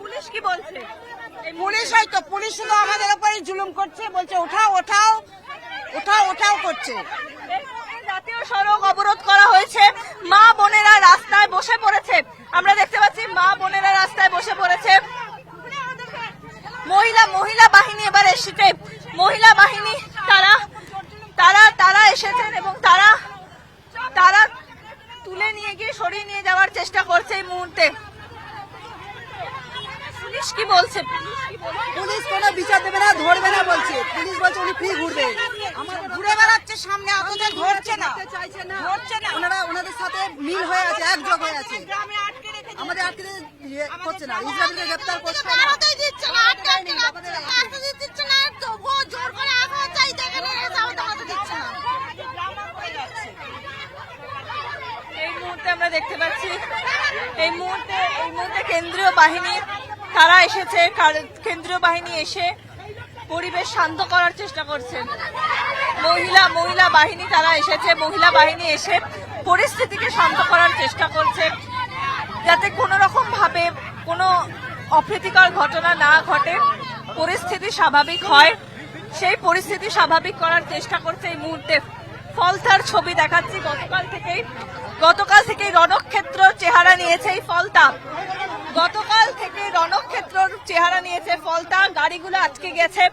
Police কি বলছে? Police হয়তো পুলিশ শুধু আমাদের উপরে জুলুম করছে, বলছে ওঠাও ওঠাও ওঠাও ওঠাও করছে। জাতীয় সড়ক অবরোধ করা হয়েছে, মা বোনেরা রাস্তায় বসে পড়েছে। আমরা দেখতে পাচ্ছি মা বোনেরা রাস্তায় বসে পড়েছে। মহিলা বাহিনী এবার এসেছে, মহিলা বাহিনী তারা এসেছেন এবং তারা তুলে নিয়ে গিয়ে সরিয়ে নিয়ে যাওয়ার চেষ্টা করছে এই মুহূর্তে। পুলিশ কি বলছে? পুলিশ কোনো বিচার দেবে না, ধরবে না বলছে। পুলিশ বলছে উনি ফ্রি ঘুরবে, আমাদের ঘুরে বেড়াচ্ছে সামনে, অথচ ধরছে না, ধরছে না। ওনাদের সাথে মিল হয়ে আছে, একযোগ হয়ে আছে। আমাদের আটকে করছে না, ইসরায়েলকে গ্রেফতার করছে না। এই মুহূর্তে আমরা দেখতে পাচ্ছি এই মুহূর্তে কেন্দ্রীয় বাহিনী তারা এসেছে। কেন্দ্রীয় বাহিনী এসে পরিবেশ শান্ত করার চেষ্টা করছে। মহিলা বাহিনী তারা এসেছে, মহিলা বাহিনী এসে পরিস্থিতিকে শান্ত করার চেষ্টা করছে, যাতে কোনো রকম ভাবে কোনো অপ্রীতিকর ঘটনা না ঘটে, পরিস্থিতি স্বাভাবিক হয়। সেই পরিস্থিতি স্বাভাবিক করার চেষ্টা করছে এই মুহূর্তে। ফলতার ছবি দেখাচ্ছি। গতকাল থেকে রণক্ষেত্র চেহারা নিয়েছে এই ফলতা। গতকাল থেকে রণক্ষেত্রর চেহারা নিয়েছে ফলতা। গাড়িগুলো আটকে গেছে,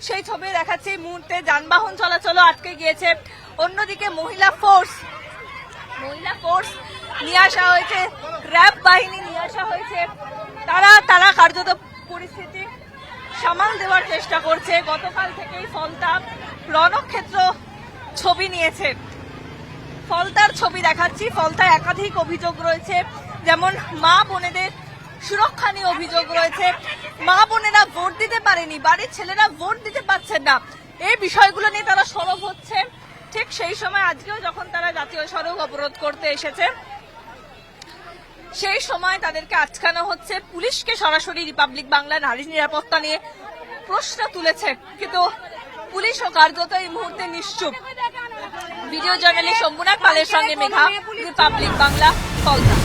সেই ছবি দেখাচ্ছি এই মুহূর্তে। যানবাহন চলাচলও আটকে গিয়েছে। অন্যদিকে মহিলা ফোর্স নিয়ে আসা হয়েছে, র্যাব বাহিনী নিয়ে আসা হয়েছে। তারা কার্যত পরিস্থিতি সামাল দেওয়ার চেষ্টা করছে। গতকাল থেকেই ফলতা রণক্ষেত্র ছবি নিয়েছে। ফলতার ছবি দেখাচ্ছি। ফলতায় একাধিক অভিযোগ রয়েছে, যেমন মা বোনেদের সুরক্ষা নিয়ে অভিযোগ রয়েছে। মা বোনেরা ভোট দিতে পারেনি, বাড়ির ছেলেরা ভোট দিতে পারছেন না, এই বিষয়গুলো নিয়ে তারা সরব হচ্ছে। ঠিক সেই সময় আজকেও যখন তারা জাতীয় সড়ক অবরোধ করতে এসেছে, সেই সময় তাদেরকে আটকানো হচ্ছে। পুলিশকে সরাসরি রিপাবলিক বাংলা নারী নিরাপত্তা নিয়ে প্রশ্ন তুলেছে, কিন্তু পুলিশও কার্যত এই মুহূর্তে নিশ্চুপ। ভিডিও জার্নালিস্ট শম্ভুনাথ পালের সঙ্গে মেঘা, রিপাবলিক বাংলা, ফলতা।